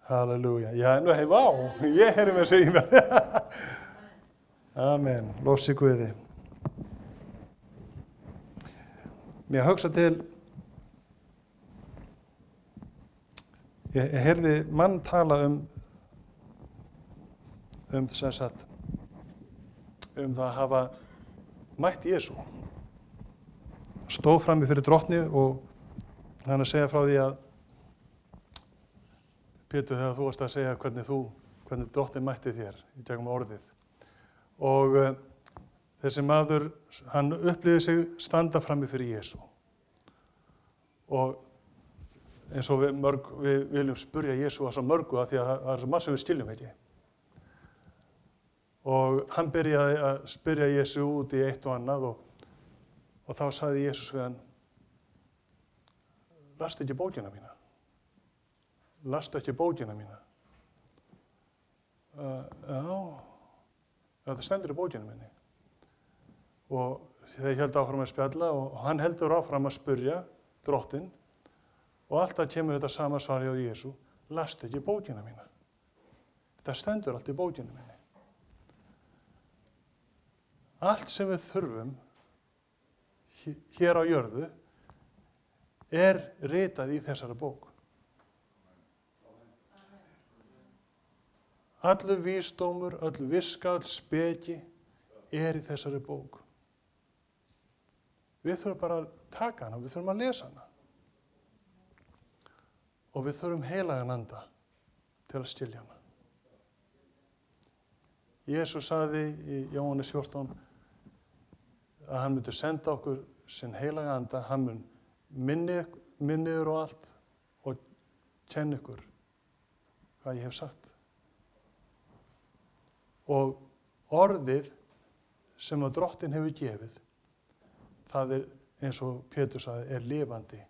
Halleluja. Já, nú hei, vá, ég heyri mér segja mér. Amen, lofsi Guði. Mér hugsa til, ég heyrði mann tala sem sagt, það að hafa mætt Jesú. Stóð frammi fyrir drottni og hann að segja frá því að Pétur, þegar þú varst að segja hvernig drottni mætti þér í gegnum orðið. Og þessi maður, hann upplifði sig standa frammi fyrir Jesú. Og eins og við viljum spurja Jesú að svo mörgu að því að það er svo margt sem við skiljum ekki. Og hann byrjaði að spyrja Jesú út í eitt og annað og þá sagði Jesús við hann, lastu ekki bókina mína? Lastu ekki bókina mína? Já, þetta stendur í bókina minni. Og þeir héldu áfram að spjalla og hann heldur áfram að spyrja drottinn og alltaf kemur þetta sama svari á Jesú, lastu ekki bókina mína? Þetta stendur allt í bókina minni. Allt sem við þurfum hér á jörðu ritað í þessari bók. Allur vísdómur, öll viska, öll speki í þessari bók. Við þurfum bara að taka hana, við þurfum að lesa hana. Og við þurfum heilagan anda til að skilja hana. Jesús sagði í Jóhannes 14 að hann myndi senda okkur sinn heilaga anda, hann mun minniður og allt og kenna ykkur hvað ég hef sagt. Og orðið sem að drottinn hefur gefið, það eins og Pétur sagði, lifandi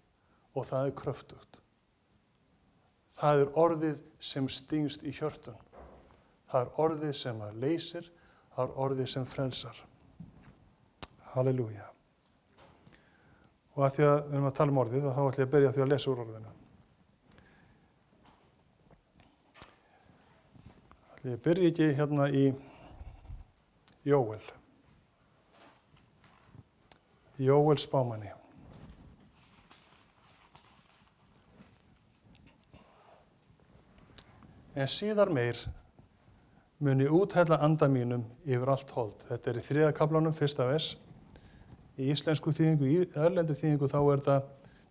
og það kröftugt. Það orðið sem stingst í hjörtun. Það orðið sem að leysir, það orðið sem frelsar. Halleluja. Og að því að við erum að tala orðið, þá ætlum ég að byrja því að lesa úr orðinu. Ég byrja ekki hérna í Jóel. Jóel spámanni. En síðar meir mun ég úthella anda mínum yfir allt hold. Þetta í 3. kaflanum, 1. vers. Í íslensku þýðingu, í erlendri þýðingu þá þetta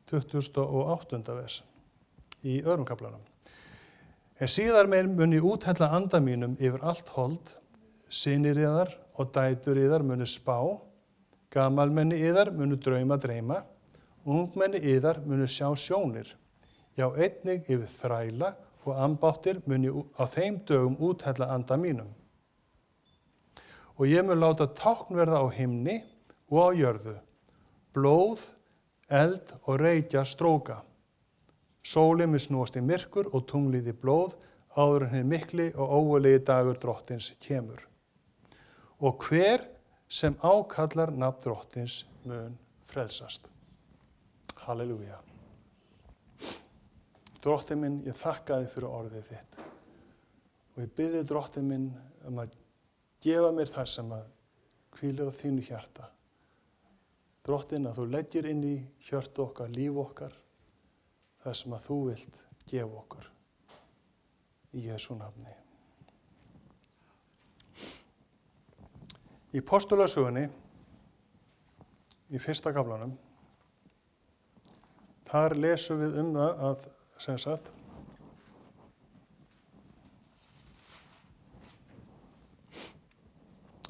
28. vers. Í 2. kaflanum. En síðar meir mun ég úthella anda mínum yfir allt hold, synir yðar og dætur yðar munu spá, gamalmenni yðar munu dreyma, ungmenni yðar munu sjá sjónir. Já, einnig yfir þræla og ambáttir mun ég á þeim dögum úthella anda mínum. Og ég mun láta tákn verða á himni og á jörðu, blóð, eld og reykja stróka. Sólin mun snúast í myrkur og tunglið í blóð áður en hinn mikli og ógurlegi dagur drottins kemur. Og hver sem ákallar nafn drottins mun frelsast. Halleluja. Drottinn minn, ég þakka þér fyrir orðið þitt. Og ég bið þig, drottinn minn, að gefa mér það sem að hvílir á þínu hjarta. Drottinn, að þú leggir inn í hjörtu okkar, líf okkar, það sem að þú vilt gefa okkur. Í Jesú nafni. Í Postulasögunni, í 1. kaflanum, þar lesum við það að, sem sagt,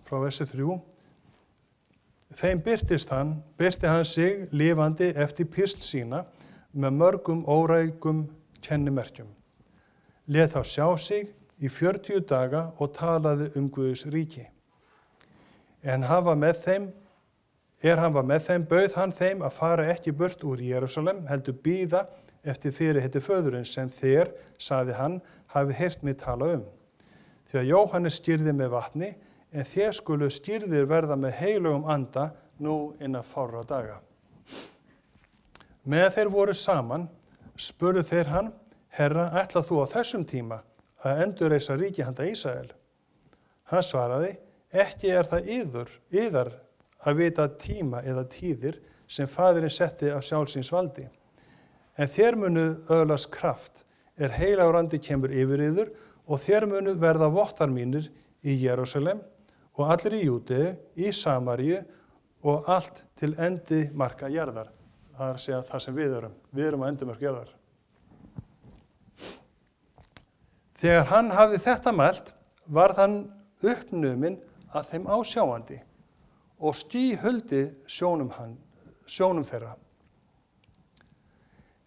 frá versi 3, þeim birti hann sig lifandi eftir písl sína með mörgum órækum kennimerkjum. Lét þá sjá sig í 40 daga og talaði Guðs ríki. En hann var með þeim, bauð hann þeim að fara ekki burt úr Jerúsalem, heldur bíða eftir fyrirheiti föðurins sem þér, sagði hann, hafi heyrt mig tala Því að Jóhannes stýrði með vatni, en þér skulu stýrðir verða með heilugum anda nú innan fárra daga. Með þeir voru saman, spurðu þeir hann, Herra, ætlað þú á þessum tíma að endurreisa ríki handa Ísrael? Hann svaraði, ekki það yðar að vita tíma eða tíðir sem faðirinn setti af sjálfsins valdi. En þér munuð öðlast kraft, heilagur andi kemur yfir yður og þér munuð verða vottar mínir í Jerúsalem og allir í Júdeu, í Samaríu og allt til endi marka jarðar. Það er að segja það sem við erum. Við erum á endimörk jarðar. Þegar hann hafði þetta mælt, varð hann uppnuminn að þeim ásjáandi og stíhuldi sjónum þeirra.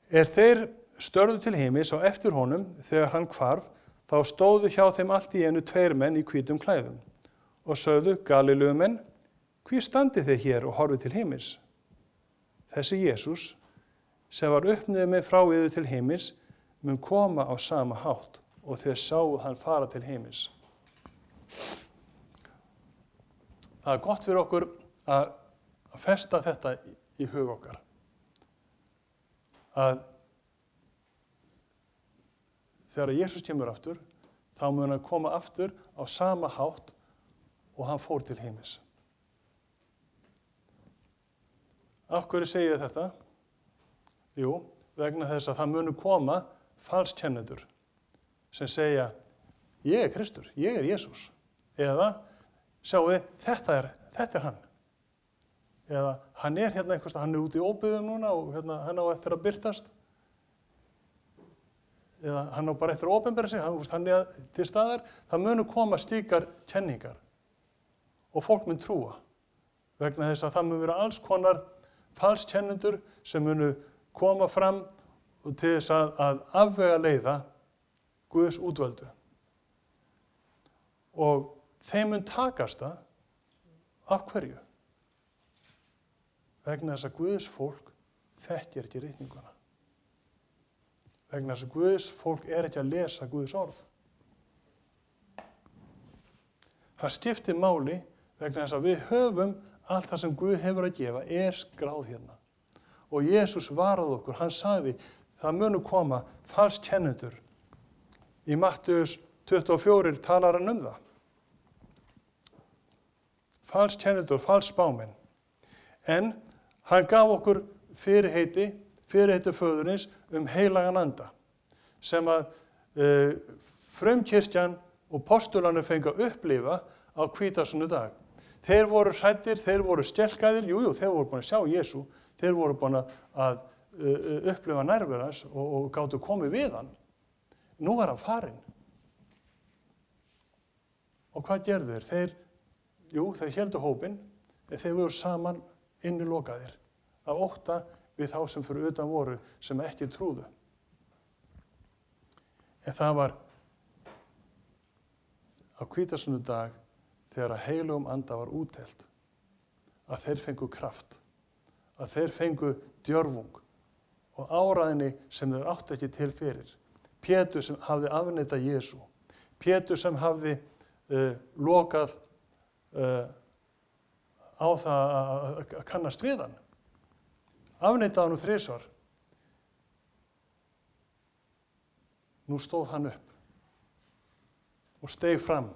Þeir störðu til himins og eftir honum, þegar hann hvarf, þá stóðu hjá þeim allt í einu 2 menn í hvítum klæðum og sögðu, Galileumenn, hví standið þið hér og horfið til himins? Þessi Jesús, sem var uppnuminn frá yður til himins, mun koma á sama hátt og þeir sáu hann fara til himins. Það er gott fyrir okkur að festa þetta í hug okkar. Að þegar Jesús kemur aftur, þá mun hann koma aftur á sama hátt og hann fór til himins. Af hverju segi ég þetta? Jú, vegna þess að það munu koma falskennendur sem segja, ég Kristur, ég Jesús. Eða, sjáu þið, þetta hann. Eða, hann hérna einhvers, hann úti í óbyggðum núna og hann á eftir að birtast. Eða, hann á bara eftir að opinbera sig, hann til staðar. Það munu koma slíkar kenningar og fólk mun trúa. Vegna þess að það mun vera alls konar falskennendur sem munu koma fram til þess að afvega leiða Guðs útvöldu. Og þeim mun takast það. Af hverju? Vegna þess að Guðs fólk þekkir ekki ritninguna. Vegna þess að Guðs fólk ekki að lesa Guðs orð. Það skiptir máli vegna þess að við höfum allt það sem Guð hefur að gefa skráð hérna. Og Jesús varaði okkur, hann sagði, það munu koma falskennendur. Í Mattheus 24 talar hann það. Falskennendur, falsspámenn. En hann gaf okkur fyrirheiti föðurins heilagan anda, sem að frumkirkjan og postularnir fengu að upplifa á hvítasunnudag. Þeir voru hræddir, þeir voru skelkaðir, þeir voru búin að sjá Jesú, þeir voru búin að upplifa nærveru hans og gátu komið við hann. Nú var hann farinn. Og hvað gerðu þeir? Þeir héldu hópinn, en þeir voru saman innilokaðir af ótta við þá sem fyrir utan voru sem ekki trúðu. En það var á hvítasunnudag þegar að heilugum anda var úttelt, að þeir fengu kraft, að þeir fengu djörfung og áræðni sem þeir áttu ekki til fyrir. Pétur sem hafði afneitað Jesú, Pétur sem hafði lokað á það að kannast við hann. Afneitað hann 3 svar. Nú stóð hann upp og steig fram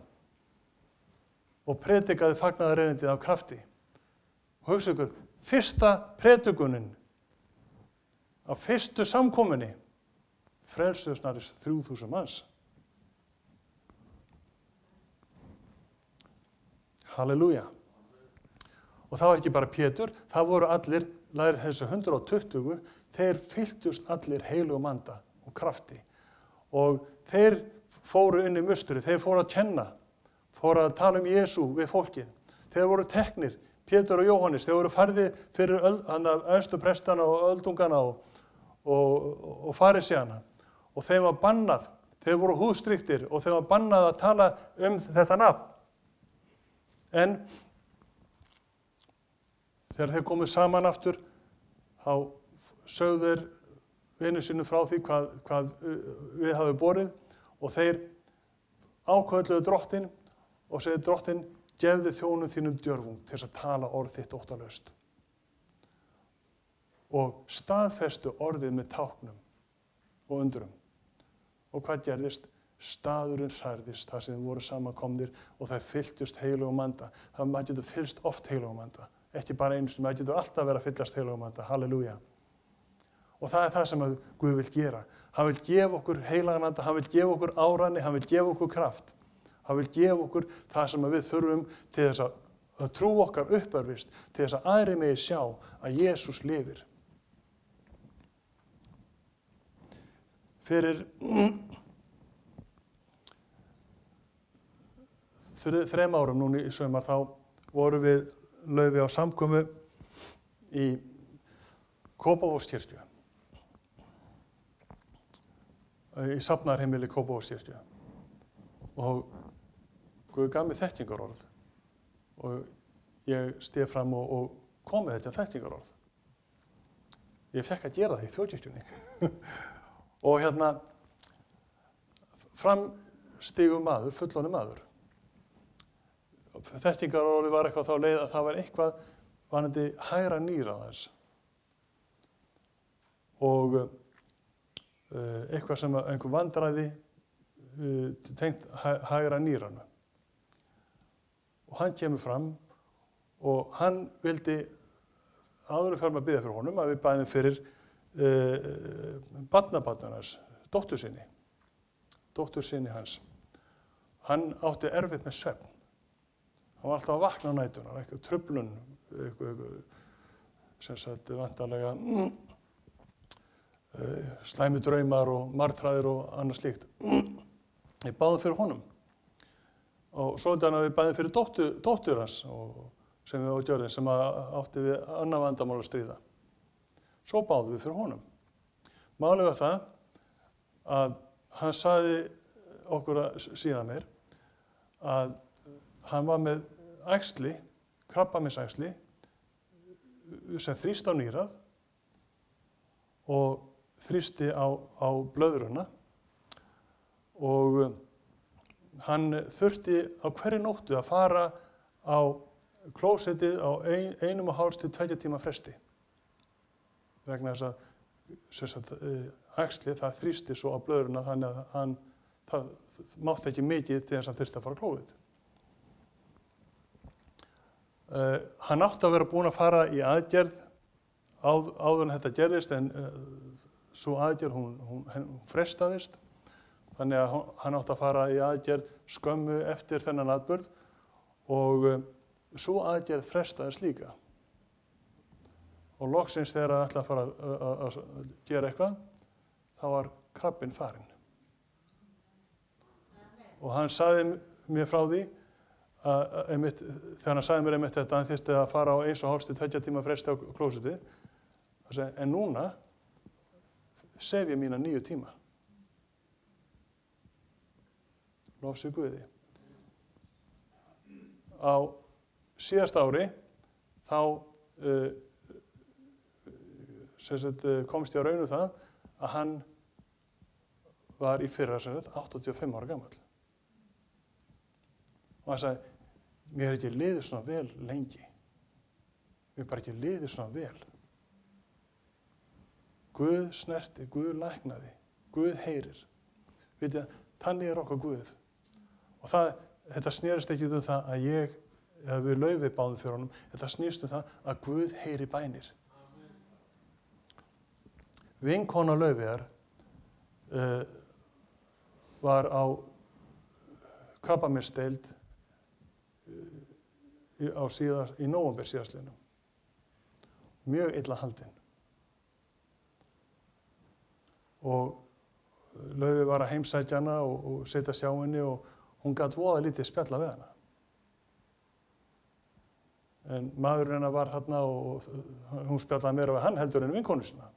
og predikaði fagnaðarerindið af krafti. Og hugsa ykkur, fyrsta predikunin á fyrstu samkomunni frelsuðu snarins 3000 manns. Halleluja. Og það var ekki bara Pétur, það voru allir, þessi 120, þeir fylltust allir heilugum anda og krafti. Og þeir fóru inn í musteri, þeir fóru að kenna, fóru að tala Jesú við fólkið. Þeir voru teknir, Pétur og Jóhannes, þeir voru færðir fyrir æðstu prestana og öldungana og farisjana. Og þeim var bannað, þeir voru húðstriktir og þeim var bannað að tala þetta nafn. En þegar þeir komu saman aftur, þá sögðu þeir vinum sínum frá því hvað við hafði borið og þeir ákvölluðu Drottinn og segðu Drottinn, gefðu þjónum þínum djörfung til þess að tala orð þitt óttalaust. Og staðfestu orðið með táknum og undrum. Og hvað gerðist? Staðurinn hrærðist, það sem voru samankomnir og það fylltust heilugum anda. Maður getur fyllst oft heilugum anda, ekki bara einu sinni, maður getur alltaf verið að fyllast heilugum anda, halleluja. Og það er það sem Guð vil gera. Hann vil gefa okkur heilagan anda, hann vil gefa okkur áræðni, hann vil gefa okkur kraft. Hann vil gefa okkur það sem við þurfum til þess að trú okkar uppörvist, til þess að aðrir megi sjá að Jesús lifir. Fyrir 3 árum núna í sumar þá vorum við Laufi á samkomu í Kópavogskirkju, í safnaðarheimili Kópavogskirkju. Og Guð gaf mér þekkingarorð og ég stef fram og kom með þetta þekkingarorð. Ég fekk að gera það í þjóðkirkjunni. Og fram stigu maður, fullorðinn maður. Þekkingarorðið var eitthvað þá leið að það var eitthvað varðandi hægra nýra þess. Og eitthvað sem einhver vandræði tengt hægra nýranu. Og hann kemur fram og hann vildi, áður en fyrir að biðja fyrir honum, að við bæðum fyrir barnabarnarnas, dóttursyni hans. Hann átti erfitt með svefn. Hann var alltaf að vakna á nætunar, eitthvað truflun, sem sagt vantarlega slæmi draumar og martraðir og annað slíkt. Ég báði fyrir honum. Og svo þannig að við bæðum fyrir dóttur hans sem við á gjörðin, sem átti við annað vandamál að stríða. Svo báðum við fyrir honum. Málið var það að hann sagði okkur síðan meir að hann var með æxli, krabbameinsæxli sem þrýst á nýrað og þrýsti á blöðruna og hann þurfti á hverri nóttu að fara á klósettið á 1,5 til 2 tíma fresti. Vegna þess að æxli það þrýsti svo á blöðruna þannig að það mátti ekki mikið til þess að hann þurfti að fara á klófið. Hann átti að vera búinn að fara í aðgerð áður en þetta gerðist en sú aðgerð hún frestaðist. Þannig að hann átti að fara í aðgerð skömmu eftir þennan atburð og sú aðgerð frestaðist líka. Og loksins þegar hann ætlaði að fara að gera eitthvað, þá var krabbinn farinn. Og hann sagði mér frá því þegar hann sagði mér einmitt þetta, hann þyrfti að fara á 1,5 til 2 tíma fresti á klósettið. Hann sagði, en núna sef ég mína 9 tíma. Lof sé Guði. Á síðasta ári þá komst ég á raun það að hann var í fyrra 85 ára gamall. Og hann sagði, mér er ekki liðið svona vel lengi. Mér er bara ekki liðið svona vel. Guð snerti, Guð læknaði, Guð heyrir. Vitið, þannig er okkar Guð. Og þetta snerist ekki um það að við Laufi báðum fyrir honum, þetta snýst um það að Guð heyri bænir. Vinkona Laufiar var á krabbameinsdeild í nóvember síðastliðnum. Mjög illa haldin. Og Laufi var að heimsækja hana og setja sjá henni og hún gat voða lítið spjalla við hana. En maðurinn hennar var þarna og hún spjallaði meira við hann heldur en vinkonu sína.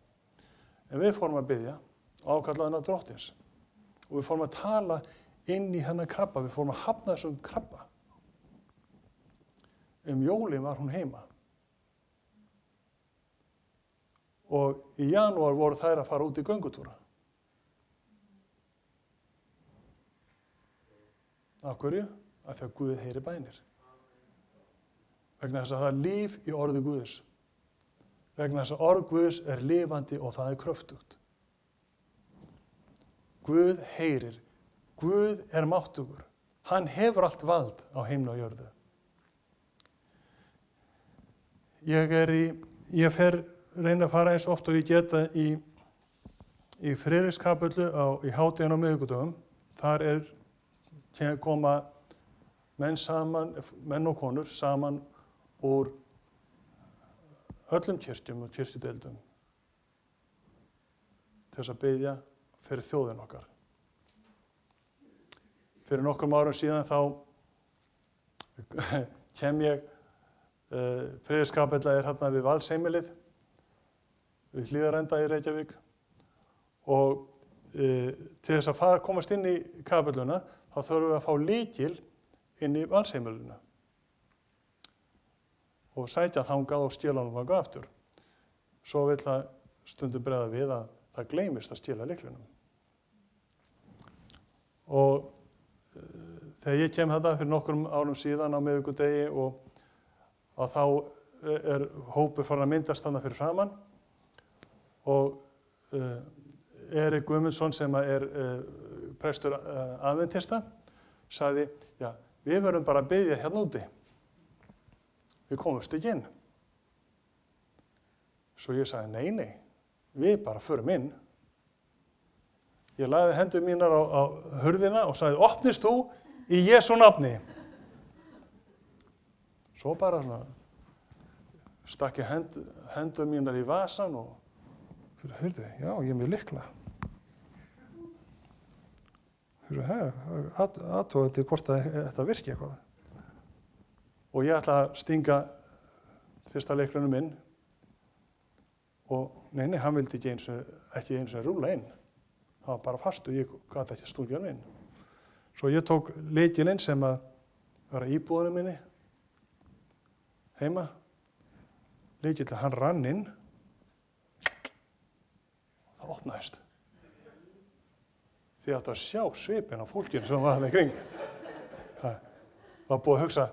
En við fórum að biðja og ákallaði hana Drottins. Og við fórum að tala inn í hennar krabba, við fórum að hafna þessum krabba. Jólin var hún heima. Og í janúar voru þær að fara út í göngutúra. Af hverju? Af því að Guð heyri bænir. Vegna þess að það er líf í orði Guðs. Vegna þess að orð Guðs er lifandi og það er kröftugt. Guð heyrir. Guð er máttugur. Hann hefur allt vald á himni og jörðu. Ég reyna að fara eins oft og ég geta í Friðrikskapellu í hádeginu á miðvikudögum. Þar koma menn og konur saman úr öllum kirkjum og kirkjudeildum til þess að biðja fyrir þjóðin okkar. Fyrir nokkrum árum síðan þá kem ég, Friðrikskapella þarna við Valsheimilið, við Hlíðarenda í Reykjavík og til þess að komast inn í kapelluna þá þurfum við að fá lykil inn í Valsheimilinu og sækja þangað og stela honum þangað aftur. Svo vill það stundum bregða við að það gleymist að stela lyklinum. Og þegar ég kem þetta fyrir nokkrum árum síðan á miðvikudegi og þá hópur farin að myndast þarna fyrir framan og Erik Guðmundsson sem prestur aðventista sagði, já, við verðum bara að biðja hérna úti. Við komumst ekki inn. Svo ég sagði, nei, við bara förum inn. Ég lagði hendur mínar á hurðina og sagði, opnist þú í Jesú nafni. Svo bara stakk ég hendur mínar í vasan og hurði, já, ég er með lykla. Aðtóðið hvort þetta virki eitthvað. Og ég ætla að stinga fyrsta lyklunum inn og nei, hann vildi ekki eins og rúlla inn. Það var bara fast og ég gat ekki stungið hann inn. Svo ég tók lykilinn sem að vera íbúðunum minni heima. Lykillinn, hann rann inn og það opnaðist. Þið áttu að sjá svipinn á fólkinu sem var það í kring. Það var búið að hugsa,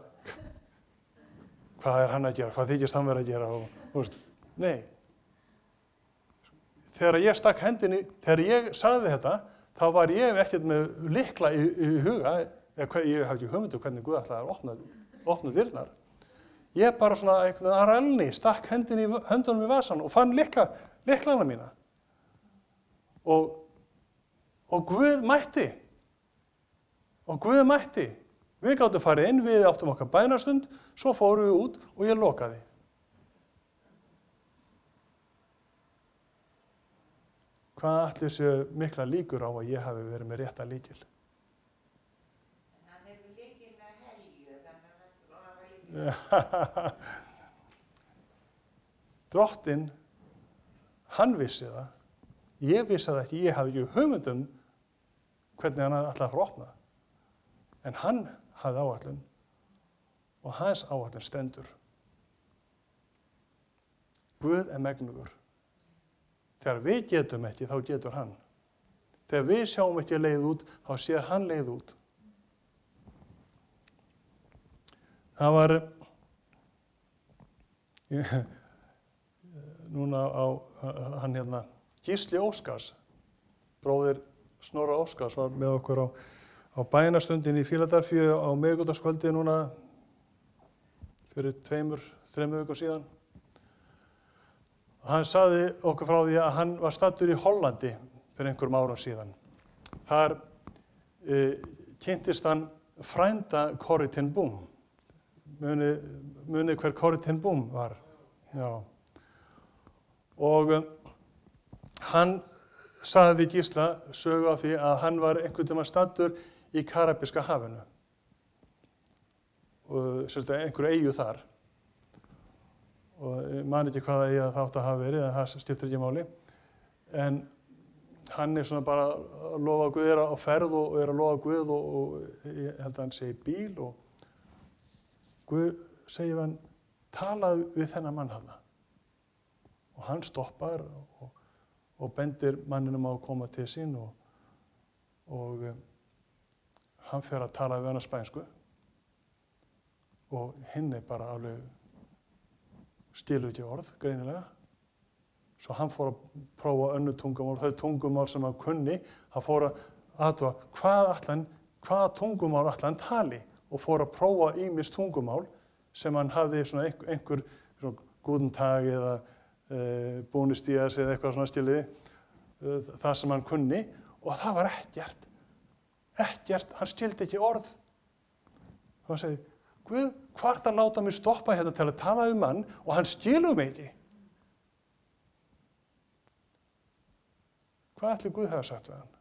hvað er hann að gera, hvað þykist hann vera að gera? Nei. Þegar ég stakk hendinni, þegar ég sagði þetta, þá var ég ekkert með lykla í huga, ég hafði ekki hugmyndu hvernig Guð ætlaði að opna dyrnar. Ég bara svona einhvern veginn að rælni, stakk höndunum í vasan og fann lyklana mína. Og Guð mætti. Við gátum farið inn, við áttum okkar bænastund, svo fórum við út og ég lokaði. Hvað ætli séu mikla líkur á að ég hafi verið með rétta lykil? Hann hefur lykil með Helju, þannig að hann var Drottinn, hann vissi það. Ég vissi það ekki, ég hafði ekki hugmynd hvernig hann ætlaði að fara að opna. En hann hafði áætlun og hans áætlun stendur. Guð er megnugur. Þegar við getum ekki, þá getur hann. Þegar við sjáum ekki leið út, þá sér hann leið út. Það var núna hann Gísli Óskars, bróðir Snorra Óskars, var með okkur á bænastundin í Fíladelfíu á miðvikudagskvöldi núna fyrir 2-3 vikum síðan. Hann sagði okkur frá því að hann var staddur í Hollandi fyrir einhverjum árum síðan. Þar kynntist hann frænda Corrie ten Boom. Munið hver Corrie ten Boom var. Já. Og hann sagði Gísla sögu af því að hann var einhvern tímann staddur í Karabíska hafinu. Og einhverju eyju þar. Og ég man ekki hvaða eyja það átti að hafa verið, en það skiptir ekki máli. En hann er svona bara að lofa Guð, er á ferð og er að lofa Guð og ég held að hann segi bíl og Guð segir hann, talaðu við þennan mann þarna. Og hann stoppar og bendir manninum á að koma til sín og hann fer að tala við hann á spænsku og hinn er bara alveg skilur ekki orð, greinilega. Svo hann fór að prófa önnur tungumál, þau tungumál sem hann kunni, hann fór að athuga hvaða tungumál ætli hann tali og fór að prófa ýmis tungumál sem hann hafði svona einhver Guten Tag eða Buenos Dias eða eitthvað svona skiljiði, það sem hann kunni og það var ekkert, hann skildi ekki orð. Og hann segi, Guð, hvort að láta mig stoppa hérna til að tala mann og hann skilur mig ekki? Hvað ætli Guð hafa sagt við hann?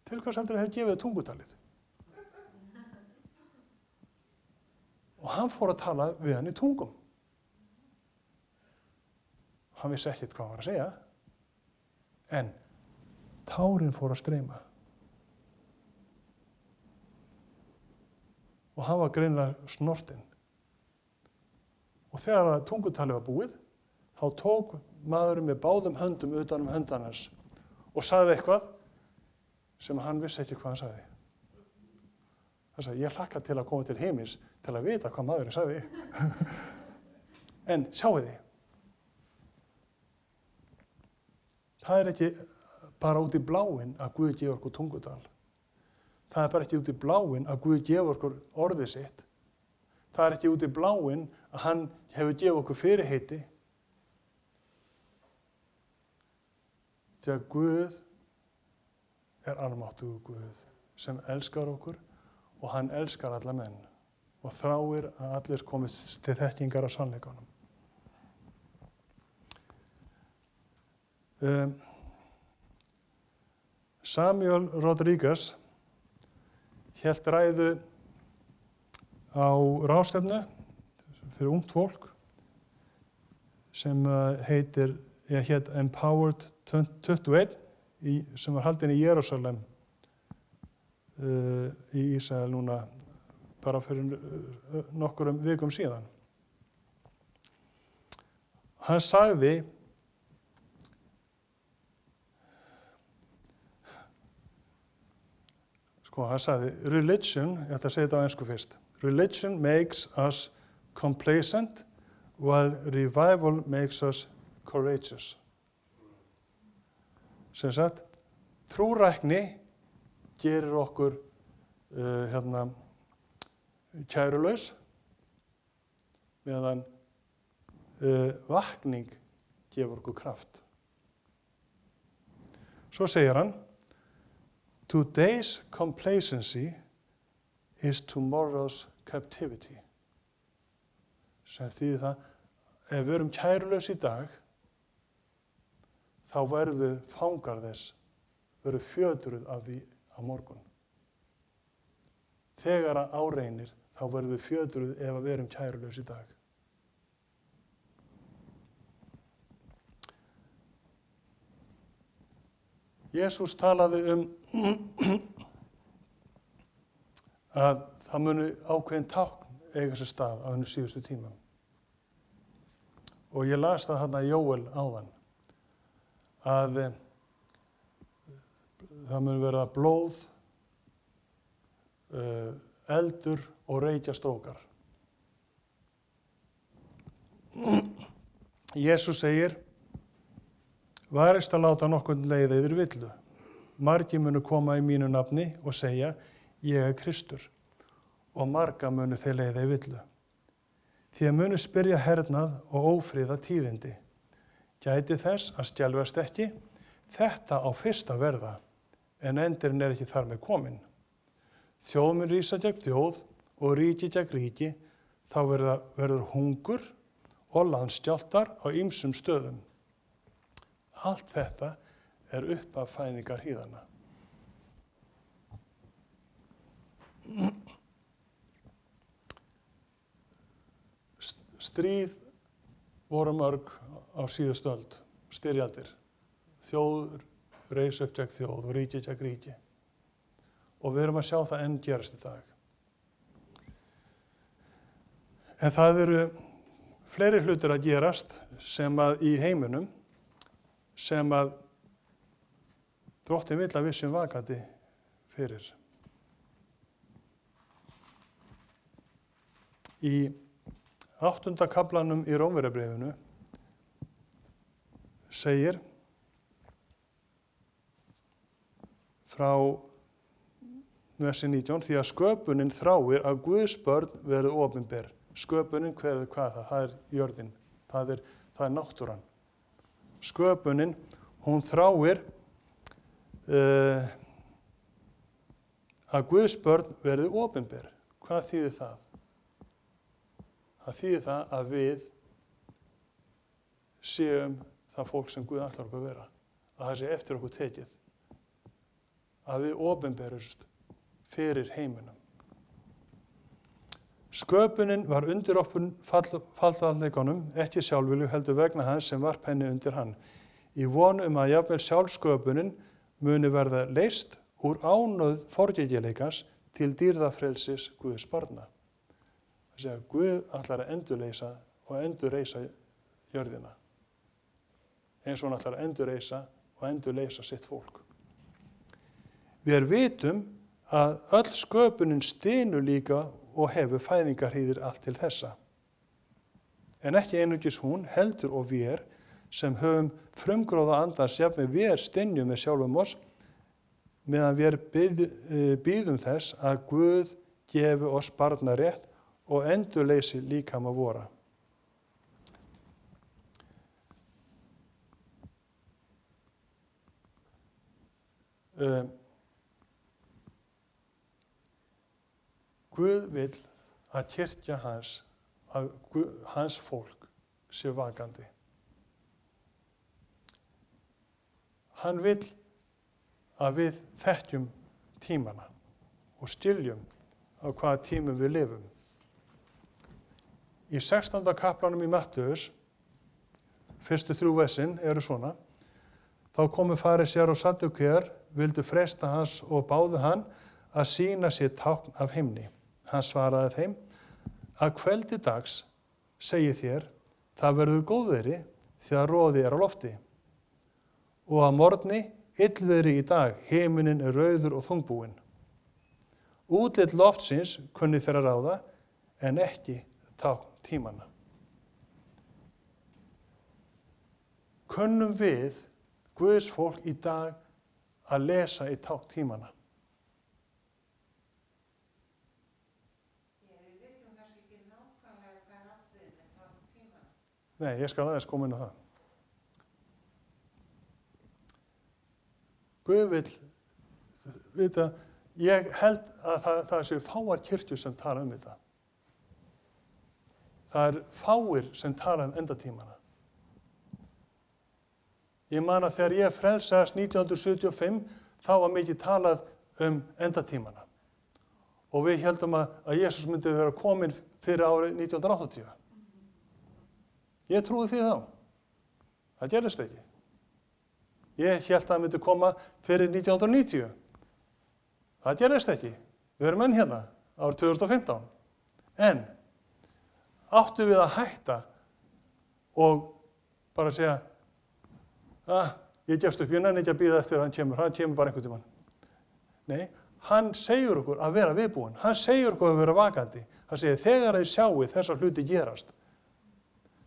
Til hvers heldur hefur gefið tungutalið? Og hann fór að tala við hann í tungum. Hann vissi ekkert hvað hann var að segja, en tárin fór að streyma. Og hann var greinilega snortinn. Og þegar tungutalið var búið, þá tók maðurinn með báðum höndum utan höndan hans og sagði eitthvað sem hann vissi ekki hvað hann sagði. Hann sagði, ég hlakka til að koma til himins til að vita hvað maðurinn sagði. En sjáu þið, það er ekki bara út í bláinn að Guð gefur okkur tungutal. Það er bara ekki út í bláinn að Guð gefur okkur orðið sitt. Það er ekki út í bláinn að hann hefur gefið okkur fyrirheiti. Því að Guð er almáttugur Guð sem elskar okkur og hann elskar alla menn og þráir að allir komist til þekkingar á sannleikanum. Samuel Rodríguez hélt ræðu á ráðstefnu fyrir ungt fólk sem hét Empowered 21 sem var haldin í Jerúsalem í Ísrael núna bara fyrir nokkurum vikum síðan. Hann sagði religion, ég ætla að segja þetta á ensku fyrst. Religion makes us complacent while revival makes us courageous. Sem sagt, trúrækni gerir okkur kærulaus, meðan vakning gefur okkur kraft. Svo segir hann, today's complacency is tomorrow's captivity. Sem þýðir það, ef við erum kærulaus í dag, þá verðum við fangar þess, verðum fjötruð af því á morgun. Þegar að áreinir, þá verðum við fjötruð ef við erum kærulaus í dag. Jesús talaði að það muni ákveðin tákn eiga sér stað á hennu síðustu tímum. Og ég las það þarna í Jóel áðan, að það muni vera blóð, eldur og reykjastókar. Jesús segir, varist að láta nokkurn leiða yfir villu. Margir munu koma í mínu nafni og segja, ég er Kristur, og marga munu þeir leiða í villu. Því að munu spyrja hernað og ófríða tíðindi. Gæti þess að skjálfast ekki, þetta á fyrst að verða, en endurinn er ekki þar með kominn. Þjóð mun rísa gegn þjóð og ríki gegn ríki, þá verður hungur og landskjálftar á ýmsum stöðum. Allt þetta er upphaf fæðingar hýðanna. Stríð voru mörg á síðustu öld, styrjaldir. Þjóður reis upp gegn þjóð og ríki gegn ríki. Og við erum að sjá það enn gerast í dag. En það eru fleiri hlutir að gerast sem að í heiminum sem að Drottinn vill að við séum vakandi fyrir. Í 8. kaflanum í Rómverjabréfinu segir frá versi 19, því að sköpunin þráir að Guðs börn verði opinber. Sköpunin, hvað er það? Það er jörðin, það er náttúran. Sköpunin, hún þráir að Guðs börn verði opinber. Hvað þýðir það? Það þýðir það að við séum það fólk sem Guð ætlar okkur að vera. Að það sé eftir okkur tekið. Að við opinberust fyrir heiminum. Sköpunin var undir fallvalleikunum, ekki sjálfvilju heldur vegna hans sem varp henni undir hann. Í von að jafnvel sjálfsköpunin muni verða leyst úr ánauð forgengjuleikans til dýrðafrelsis Guðs barna. Það segja að Guð ætlar að endurleysa og endurreisa jörðina. Eins og hann ætlar að endurreisa og endurleysa sitt fólk. Við vitum að öll sköpunin stynur líka og hefur fæðingarhríðir allt til þessa. En ekki einungis hún, heldur og vér, sem höfum frumgróða andans jafnvel vér stynjum með sjálfum oss, meðan vér bíðum þess að Guð gefi oss barna rétt og endurleysi líkama vora. Guð vill að kirkja hans, að hans fólk sé vakandi. Hann vill að við þekkjum tímana og skiljum á hvaða tímum við lifum. Í 16. kaplanum í Mattheus, fyrstu 3 versin eru svona: Þá komu farisear og saddúkear, vildu freista hans og báðu hann að sýna sér tákn af himni. Hann svaraði þeim: Að kveldi dags segi þér, það verður góðviðri þegar roði er á lofti. Og að morgni illviðri í dag, himinin er rauður og þungbúinn. Útlit loftsins kunni þeirra ráða, en ekki tákn tímanna. Kunnum við, Guðs fólk í dag, að lesa í tákn tímanna? Við vitum kannski ekki nákvæmlega hvað er átt við með tákn tímanna. Nei, ég skal aðeins koma inn á það. Guð vill vita, ég held að það séu fáar kirkjur sem tala um þetta. Það er fáir sem tala um endatímana. Ég man að þegar ég frelsaðist 1975, þá var mikið talað um endatímana. Og við heldum að Jesús myndi vera kominn fyrir árið 1980. Ég trúi því þá. Það gerðist ekki. Ég hélt að það myndi koma fyrir 1990. Það gerðist ekki. Við erum enn hérna árið 2015. En áttu við að hætta og bara segja: ég gefst upp, ég nenni ekki að bíða eftir að hann kemur bara einhvern tímann. Nei, hann segir okkur að vera viðbúinn. Hann segir okkur að vera vakandi. Hann segir: þegar þið sjáið þessar hluti gerast,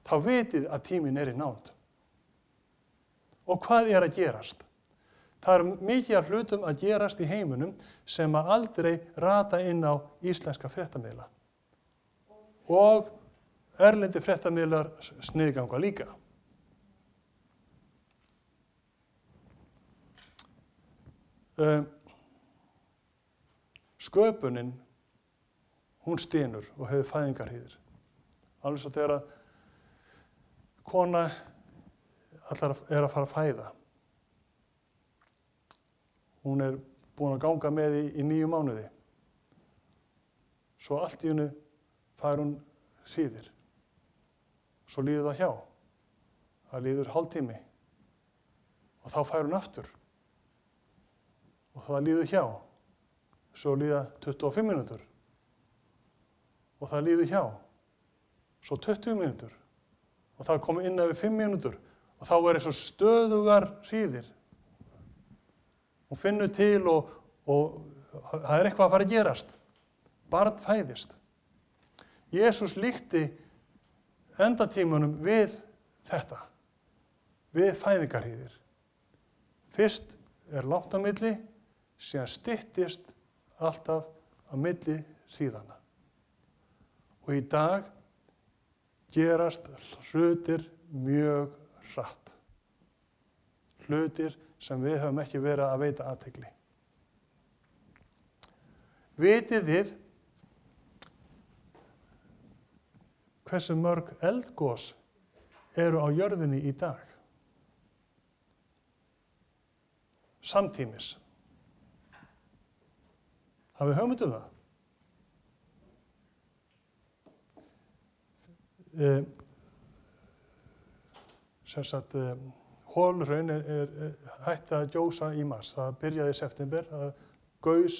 þá vitið að tíminn er í nánd. Og hvað er að gerast? Það er mikið af hlutum að gerast í heiminum sem að aldrei rata inn á íslenska fréttamiðla. Og erlendi fréttamiðlar sniðganga líka. Sköpunin, hún stynur og hefur fæðingarhríðir. Alveg svo þegar að kona er að fara að fæða. Hún er búin að ganga með í 9 mánuði. Svo allt í einu fær hún hríðir. Svo líður það hjá. Það líður hálftími. Og þá fær hún aftur. Og það líður hjá. Svo líða 25 mínútur. Og það líður hjá. Svo 20 mínútur. Og það komið inn yfir 5 mínútur. Og þá er eins og stöðugar hríðir. Hún finnur til og það er eitthvað að fara að gerast. Barn fæðist. Jesús líkti endatímanum við þetta. við fæðingarhríðir. Fyrst langt á milli, síðan styttist alltaf á milli hríðana. Og í dag gerast hlutir mjög hratt. Hlutir sem við höfum ekki verið að veita athygli. Vitið þið hversu mörg eldgos eru á jörðinni í dag? Samtímis. Hafið hugmynd um það? Holuhraun hætti að gjósa í mars. Það byrjaði í september, það gaus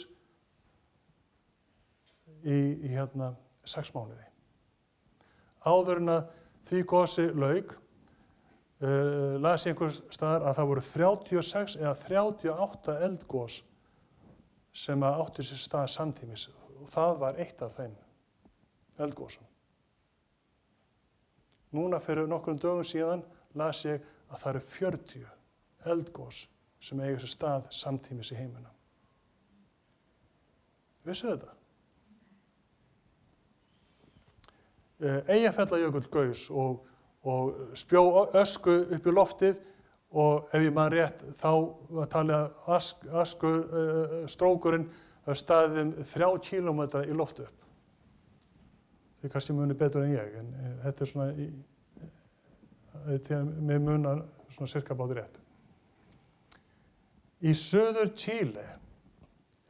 í 6 mánuði. Áður en að því gosi lauk, las ég einhvers staðar að það voru 36 eða 38 eldgos sem áttu sér stað samtímis. Og það var eitt af þeim eldgosum. Núna fyrir nokkrum dögum síðan las ég að það eru 40 eldgos sem eiga sér stað samtímis í heiminum. Vissu þetta? Eyjafjallajökull gaus og spjó ösku upp í loftið og ef ég man rétt þá var talið að öskustrókurinn staðið 3 kílómetra í loftu upp. Þið kannski muni betur en ég, en þetta svona mér munar svona cirka bátur rétt. Í Suður Chile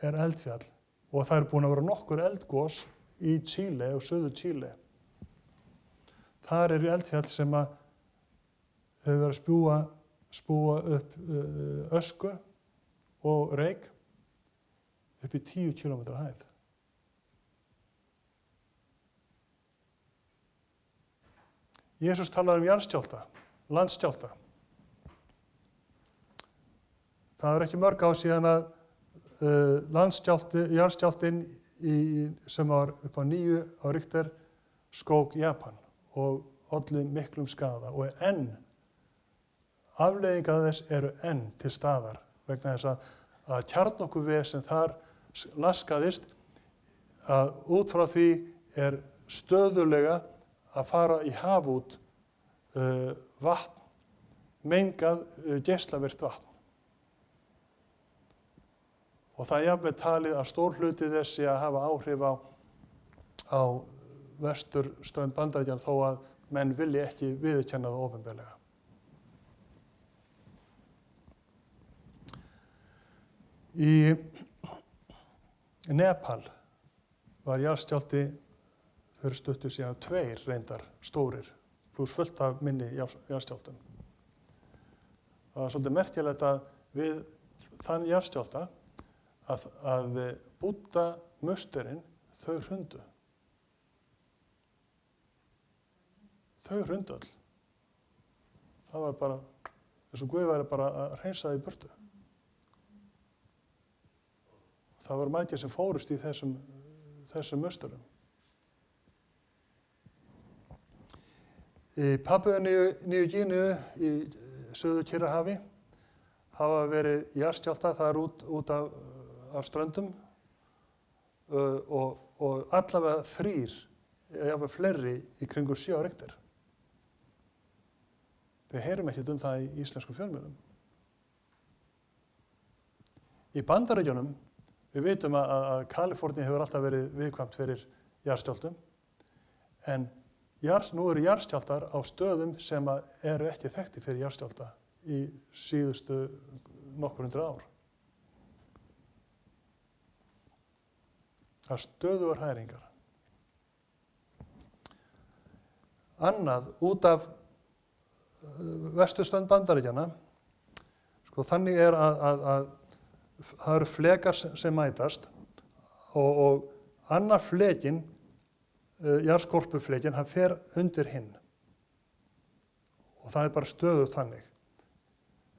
eldfjall og það eru búin að vera nokkur eldgos í Chile og Suður Chile. Þar eru eldfjall sem hefur verið að spúa upp ösku og reyk upp í 10 kílómetra hæð. Jesús talaði jarðskjálfta, landskjálfta. Það er ekki mörg ár síðan að jarðskjálftinn sem var upp á 9 á Richter skók Japan og olli miklum skaða og enn afleiðingar þess eru enn til staðar vegna þess að kjarnorkuver sem þar laskaðist að út frá því er stöðulega að fara í haf út vatn, mengað geislavirkt vatn. Og það er jafnvel talið að stór hluti þessi að hafa áhrif á vesturströnd Bandaríkjanna þó að menn vilji ekki viðurkenna það opinberlega. Í Nepal var jarðskjálfti fyrir stuttu síðan 2 reyndar stórir, pluss fullt af minni jarðskjálftum. Það var svolítið merkilegt að við þann jarðskjálfta að Búdda-musturinn þau hrundu. Þau hrundu öll. Það var bara, eins og Guð væri bara að hreinsa það í burtu. Það voru margir sem fórust í þessum musturum. Í Papúu-Nýju Gíneu í Suður-Kyrrahafi hafa verið jarðskjálftar þar út af ströndum og allavega 3, eða fleiri í kringum 7 á Richter. Við heyrum ekkert um það í íslenskum fjölmiðlum. Í Bandaríkjunum, við vitum að Kalifornía hefur alltaf verið viðkvæmt fyrir jarðskjálftum, en nú eru jarðskjálftar á stöðum sem eru ekki þekktir fyrir jarðskjálfta í síðustu nokkur 100 ár. Það stöðugar hræringar. Annað, út af vesturströnd Bandaríkjanna, þannig er að það eru flekar sem mætast og annar flekinn, jarðskorpuflekinn, hann fer undir hinn. Og það er bara stöðugt þannig.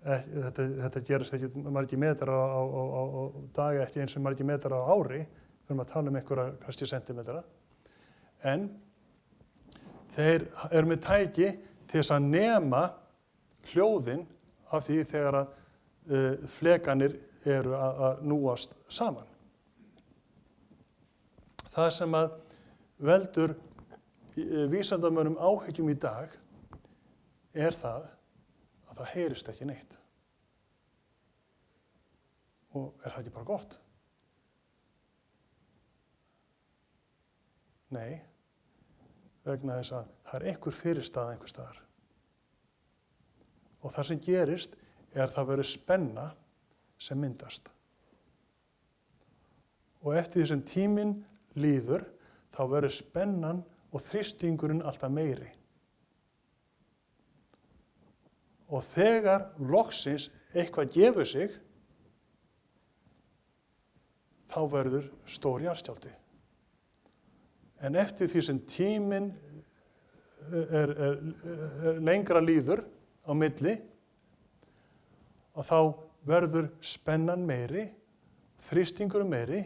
Þetta gerist ekki margir metrar á dag, ekki eins og margir metrar á ári, við erum að tala um einhverja kannski sentimetra, en þeir eru með tæki til þess að nema hljóðin af því þegar að flekanir eru að núast saman. Það sem að veldur vísindamönnum áhyggjum í dag það að það heyrist ekki neitt. Og það ekki bara gott? Nei, vegna þess að það einhver fyrirstaða einhver staðar. Og það sem gerist það verður spenna sem myndast. Og eftir því sem tíminn líður, þá verður spennan og þrýstingurinn alltaf meiri. Og þegar loksins eitthvað gefur sig, þá verður stór jarðskjálfti. En eftir því sem tíminn lengra líður á milli, og þá verður spennan meiri, þrýstingurinn meiri,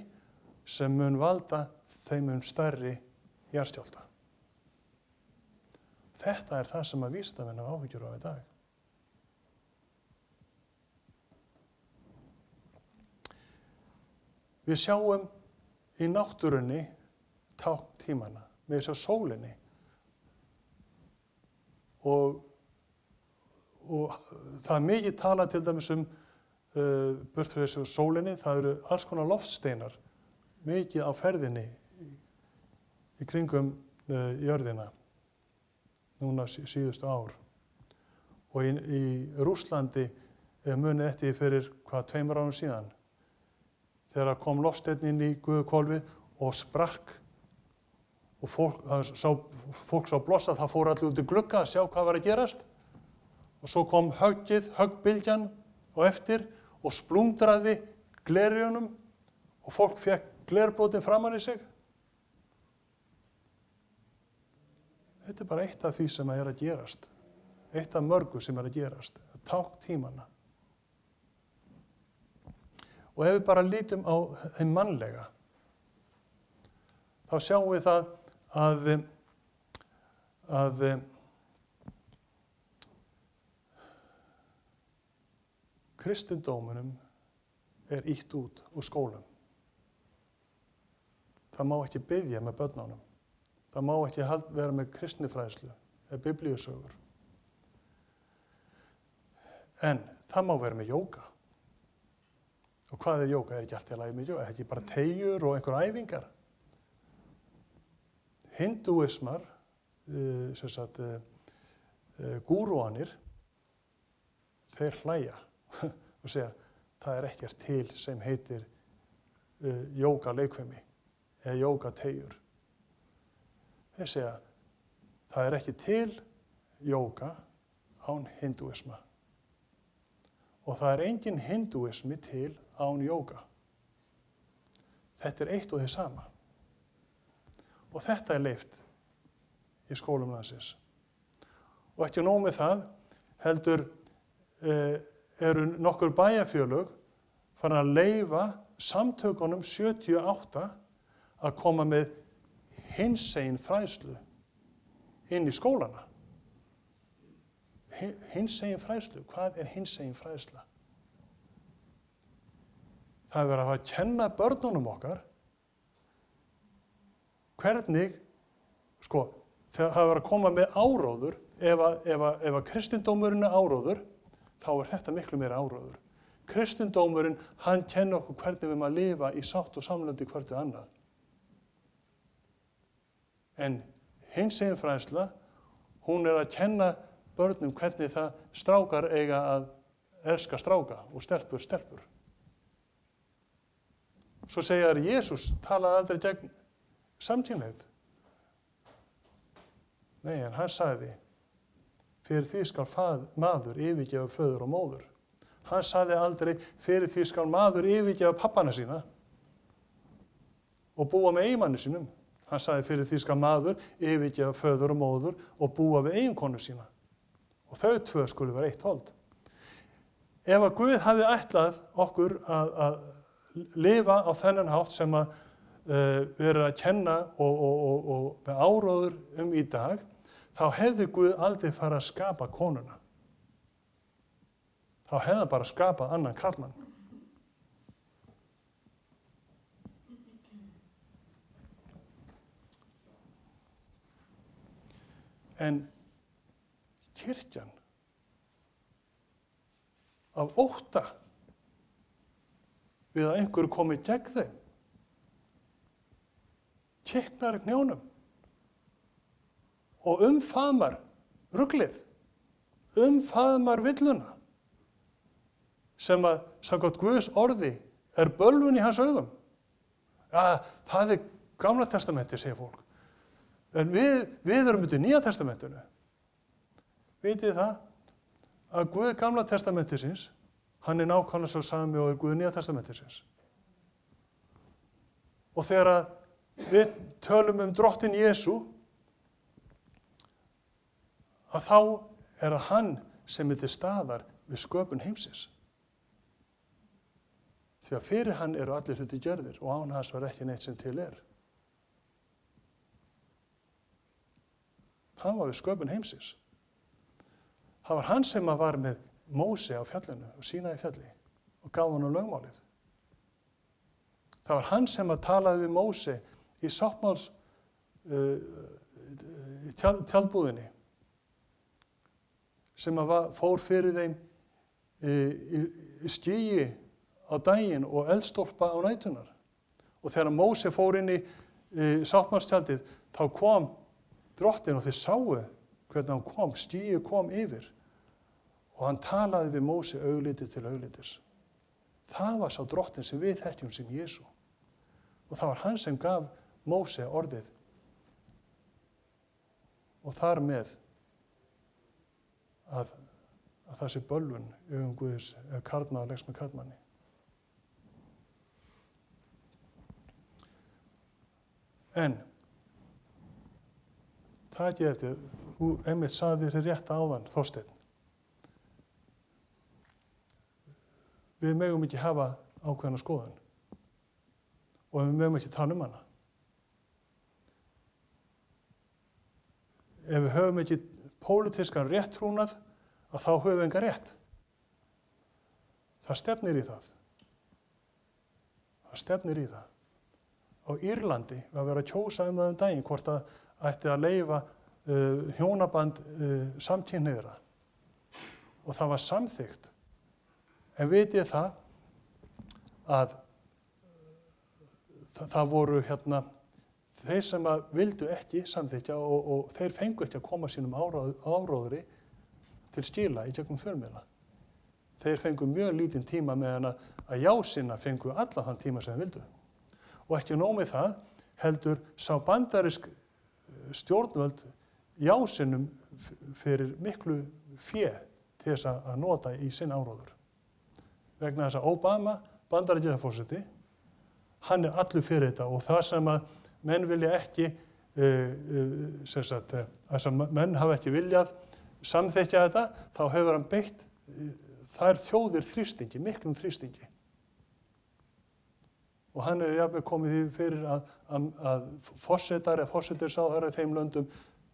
sem mun valda þeim stærri jarðskjálfta. Þetta það sem að vísindamenn hafa áhyggjur af í dag. Við sjáum í náttúrunni tákn tímana, með þess að sólinni. Og það mikið talað til dæmis burt frá þessu sólinni, það eru alls konar loftsteinar, mikið á ferðinni í kringum jörðina, núna síðustu ár. Og í Rússlandi munið eftir fyrir 2 árum síðan, þegar kom loftsteinn inn í gufuhvolfið og sprakk og fólk sá blossa, það fór allir út í glugga að sjá hvað var að gerast. Og svo kom höggbylgjan á eftir og splundraði glerjunum og fólk fékk glerbrotin framan í sig. Þetta bara eitt af því sem að gerast. Eitt af mörgu sem að gerast. Tákn tímana. Og ef við bara lítum á þeim mannlega, þá sjáum við það að kristindómunum ýtt út úr skólum. Það má ekki biðja með börnunum. Það má ekki vera með kristnifræðslu eða biblíusögur. En það má vera með jóga. Og hvað jóga? Ekki allt í lagi með jóga? Ekki bara teygjur og einhver æfingar? Hindúismar, gúrúanir, þeir hlæja og segja það ekkert til sem heitir jóga leikfimi eða jóga teygjur. Þeir segja það ekki til jóga án hindúisma. Og það engin hindúismi til án jóga. Þetta eitt og þið sama. Og þetta leyft í skólum landsins. Og ekki nóg með það, heldur eru nokkur bæjarfélög farin að leyfa samtökunum 78 að koma með hinsegin fræðslu inn í skólana. Hinsegin fræðslu, hvað hinsegin fræðsla? Það verið að kenna börnunum okkar hvernig, þegar það verið að koma með áróður, ef að kristindómurinn áróður, þá þetta miklu meira áróður. Kristindómurinn, hann kenna okkur hvernig við maður lifa í sátt og samlandi hvert við annað. En hinsegin fræðsla, hún að kenna börnum hvernig það strákar eiga að elska stráka og stelpur stelpur. Svo segja að Jesús talaði aldrei gegn samkynhneigð. Nei, en hann sagði, fyrir því skal maður yfirgefa föður og móður. Hann sagði aldrei, fyrir því skal maður yfirgefa pappana sína og búa með eiginmanni sínum. Hann sagði, fyrir því skal maður yfirgefa föður og móður og búa við eiginkonu sína. Og þau tvö skulu vera eitt hold. Ef að Guð hafði ætlað okkur að lifa á þennan hátt sem að við erum að kenna og með áróður í dag, þá hefði Guð aldrei farið að skapa konuna. þá hefði hann bara skapað annan karlmann. En kirkjan af ótta við að einhverju komi gegn þeim kiknar í hnjánum og umfaðmar ruglið, umfaðmar villuna sem að samkvæmt Guðs orði bölvun í hans augum. Ja, það Gamla testamenti, segir fólk. En við erum út í Nýja testamentinu. Vitið það að Guð Gamla testamentisins, hann nákvæmlega svo sami og Guð Nýja testamentisins. Og þegar við tölum drottinn Jesú, að þá það hann sem til staðar við sköpun heimsins. Því að fyrir hann eru allir hluti gerðir og án hans var ekki neitt sem til Hann var við sköpun heimsins. Það var hann sem var með Móse á fjallinu og Sínaí fjalli og gaf hann lögmálið. Það var hann sem talaði við Móse í sáttmáls tjaldbúðinni sem fór fyrir þeim í skýi á daginn og eldstólpa á nætunar. Og þegar Móse fór inn í sáttmálstjaldið, þá kom drottinn og þeir sáu hvernig hann kom, skýið kom yfir og hann talaði við Móse augliti til auglitis. Það var sá drottinn sem við þekkjum sem Jesú. Og það var hann sem gaf Móse orðið. Og þar með að það sé bölvun í augum Guðs ef karlmaður leggst með karlmanni. En takið eftir, þú einmitt sagði þér rétt áðan, Þorsteinn. Við megum ekki hafa ákveðna skoðun og við megum ekki tala hana. Ef við höfum ekki pólitískan rétttrúnað, að þá höfum við engan rétt. Það stefnir í það. Það stefnir í það. Á Írlandi var verið að kjósa það daginn hvort að ætti að leyfa hjónaband samkynhneigðra. Og það var samþykkt. En vitið það að það voru þeir sem vildu ekki samþykkja og þeir fengu ekki að koma sínum áróðri til skila í gegnum fjölmiðla. Þeir fengu mjög lítinn tíma meðan að jásina fengu alla þann tíma sem þeir vildu. Og ekki nóg með það, heldur sá bandarísk stjórnvöld jásinum fyrir miklu fé til þess að nota í sinn áróður. Vegna þess að Obama, bandaríkjaforseti, hann allur fyrir þetta og það sem að menn vilja ekki, þess að menn hafa ekki viljað samþykkja þetta, þá hefur hann beitt þær þjóðir þrýstingi, miklum þrýstingi. Og hann hefur jafnvel komið því fyrir að forsetar eða forsetarsráðherrar í þeim löndum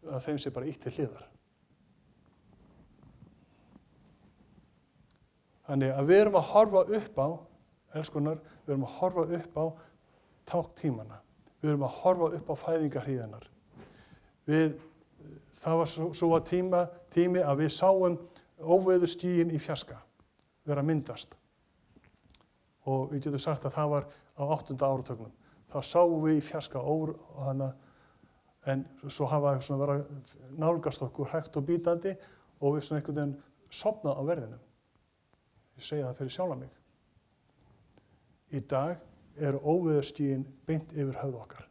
að þeim sé bara ýtt til hliðar. Þannig að við erum að horfa upp á, elskunar, við erum að horfa upp á tákntímana. Við erum að horfa upp á fæðingarhríðarnar. Það var svo tími að við sáum óveðurskýin í fjarska vera að myndast. Og við getum sagt að það var á 8. áratugnum. Þá sáum við í fjarska en svo hafa verið að nálgast okkur hægt og bítandi og við svona einhvern veginn sofnað á verðinum. Ég segi það fyrir sjálfa mig. Í dag eru óveðurskýin beint yfir höfð okkar.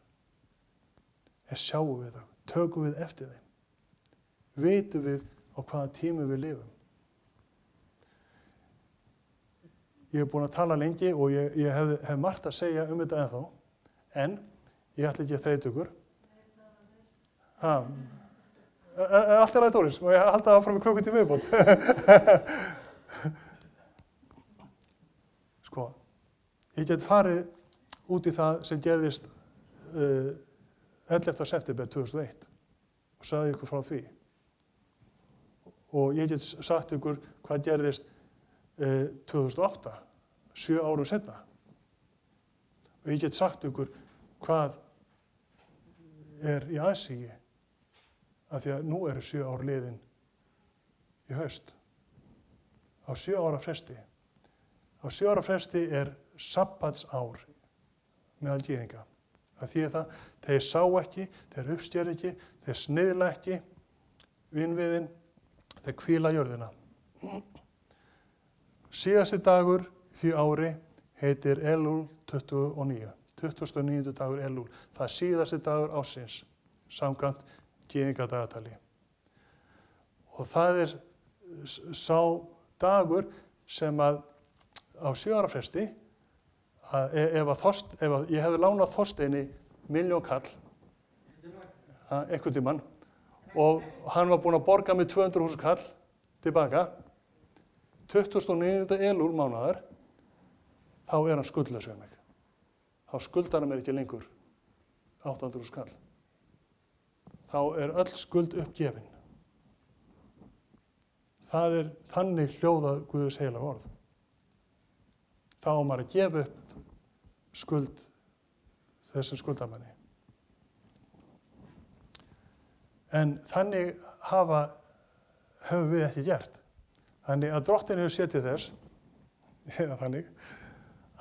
En sjáum við það, tökum við eftir þeim. Vitum við á hvaða tímum við lifum. Ég hef búin að tala lengi og ég hef margt að segja þetta ennþá, en ég ætla ekki að þreyta ykkur. Allt ræði Dóris, og ég halda það fram í klukkutíma viðbót. Sko, ég get farið út í það sem gerðist 11. september 2001 og sagði ykkur frá því. Og ég get sagt ykkur hvað gerðist 2008, 7 árum seinna. Og ég get sagt ykkur hvað er í aðsigi, af því að nú eru 7 ár liðin í haust. Á 7 ára fresti. Á 7 ára fresti er sabbatsár meðal gyðinga. Það þýðir það, þeir sá ekki, þeir uppstjör ekki, þeir sniðla ekki vinviðin, þeir hvíla jörðina. Síðasti dagur því ári heitir Elul 29. 29. dagur Elul. Það er síðasti dagur ársins, samkvæmt gyðingadagatalí. Og það er sá dagur sem að á 7 ára fresti, að ef ég hefði lánað Þorsteini 1.000.000 kall einhvern tímann og hann var búinn að borga mig 200.000 kall tilbaka 29. Elul mánaðar, þá er hann skuldlaus við mig. Þá skuldar hann mér ekki lengur 800.000 kall. Þá er öll skuld uppgefin. Það er þannig hljóðað Guðs heilaga orð. Þá á maður að gefa upp skuld þessum skuldamanni. En þannig höfum við ekki gert. Þannig að Drottinn hefur séð til þess, þannig,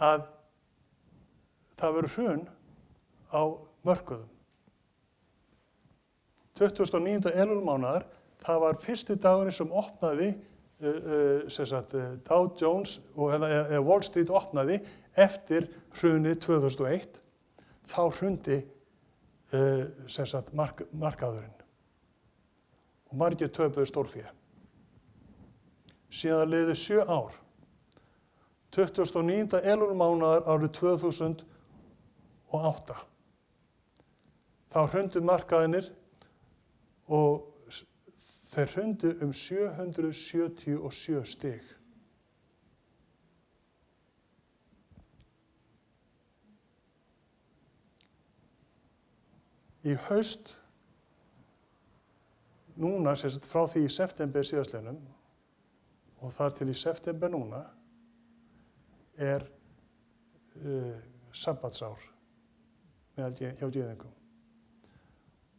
að það verður hrun á mörkuðum. 29. Elul mánaðar, það var fyrsti dagurinn sem opnaði Dow Jones eða Wall Street opnaði eftir hrunið 2001, þá hrundi markaðurinn og margir töpuðu stórfé. Síðan liðu 7 ár. 29. Elul mánaðar árið 2008. Þá hrundu markaðinir og þeir hrundu 777 stig. Í haust, núna, frá því í september síðastliðnum og þar til í september núna, er sabbatsár hjá gyðingum.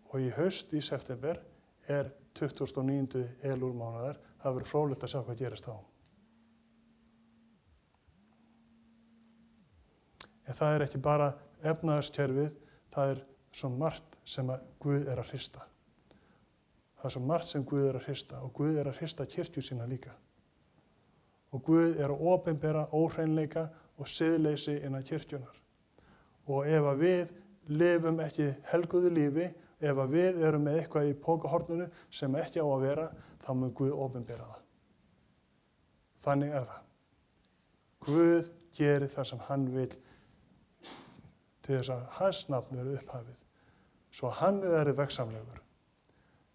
Og í haust, í september, er 29. Elul mánaðar. Það verður fróðlegt að sjá hvað gerist þá. En það er ekki bara efnahagskerfið, það er svo margt sem að Guð er að hrista. Það er svo margt sem Guð er að hrista og Guð er að hrista kirkju sína líka. Og Guð er að opinbera óhreinleika og siðleysi innan kirkjunar. Og ef að við lifum ekki helguðu lífi, ef að við erum með eitthvað í pókahorninu sem ekki á að vera, þá mun Guð opinbera það. Þannig er það. Guð gerir það sem hann vil til þess að hans nafn verði upphafið, svo að hann verði veggsamlegur,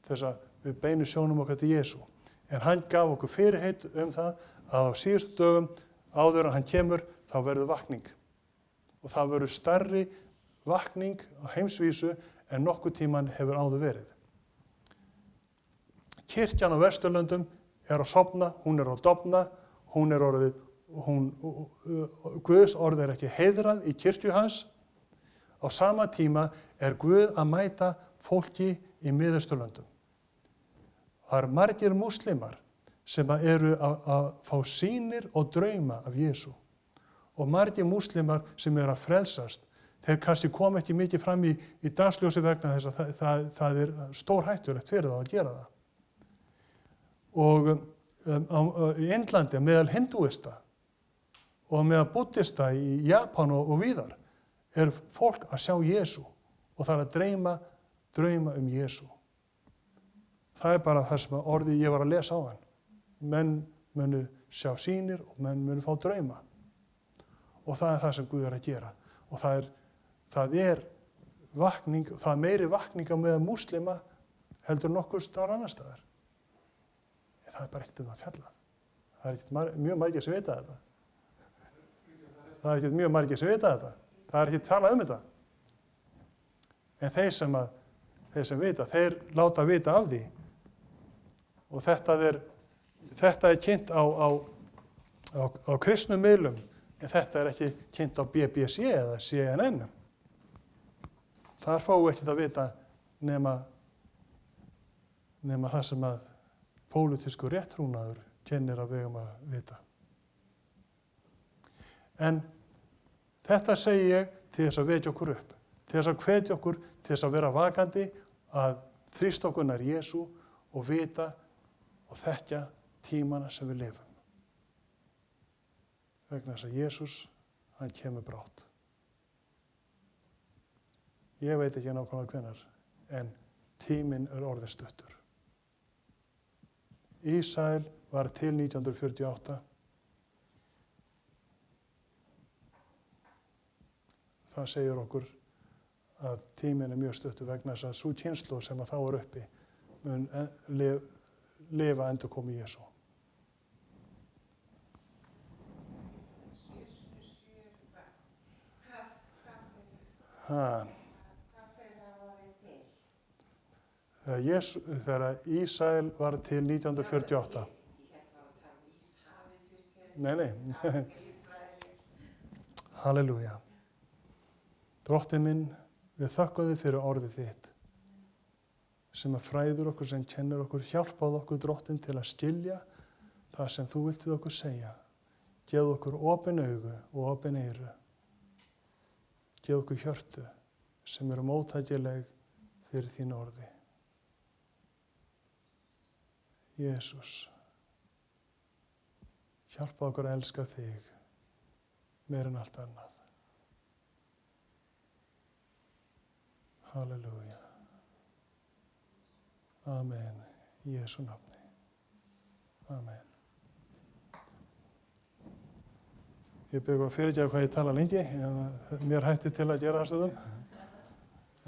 til þess að við beinum sjónum okkar til Jesú. En hann gaf okkur fyrirheit það að á síðustu dögum áður en hann kemur, þá verður vakning. Og það verður stærri vakning á heimsvísu en nokkuð tíman hefur áður verið. Kirkjan á Vesturlöndum er að sofna, hún er að dofna, Guðs orð er ekki heiðrað í kirkju hans. Á sama tíma er Guð að mæta fólki í Miðausturlöndum. Það eru margir múslimar sem eru að fá sýnir og drauma af Jesú. Og margir múslimar sem eru að frelsast. Þeir kannski kom ekki mikið fram í dagsljósi vegna þess að það er stórhættulegt fyrir þá að gera það. Og í Indlandi meðal hindúista og meðal buddhista í Japan og víðar er fólk að sjá Jesú og það er að drauma Jesú. Það er bara það sem orðið ég var að lesa á hann. Menn munu sjá sýnir og menn munu fá drauma. Og það er það sem Guð er að gera. Og það er vakning, það er meiri vakning á meðal múslima heldur nokkuð staðar annar staðar. En það er bara eitt að fjalla. Það er ekki mjög margir sem vita þetta. Það er ekki mjög margir sem vita þetta. Það er ekki talað um þetta. En þeir sem vita, þeir láta vita af því. Og þetta er kynnt á á kristnum miðlum, en þetta er ekki kynnt á BBC eða CNN. Þar fáum við ekkert að vita nema það sem að pólitískur réttrúnaður kennir að vegum að vita. En þetta segi ég til þess að vekja okkur upp, til þess að hvetja okkur, til þess að vera vakandi, að þrýsta okkur nær Jesú og vita og þekkja tímana sem við lifum. Vegna þess að Jesús, hann kemur brátt. Ég veit ekki nákvæmlega hvenær, en tíminn er orðinn stuttur. Ísrael var til 1948. Það segir okkur að tíminn er mjög stuttur vegna þess að sú kynslóð sem að þá er uppi mun lifa endurkomu Jesú. Hvað segir það orðið til? Þegar Ísrael var til 1948. Ég held að tala Íshafið fyrir Nei. Ísraelir. Halleluja. Drottinn minn, við þökkum þig fyrir orðið þitt sem að fræður okkur, sem kennir okkur, hjálpað okkur Drottinn til að skilja það sem þú vilt við okkur segja. Gefðu okkur opin augu og opin eyru. Gefðu okkur hjörtu sem eru móttækileg fyrir þín orði. Jesús, hjálpa okkur að elska þig meir en allt annað. Halleluja. Amen. Í Jesú nafni. Amen. Ég byrja að fyrirgefa hvað ég tala lengi, mér hætti til að gera það stundum.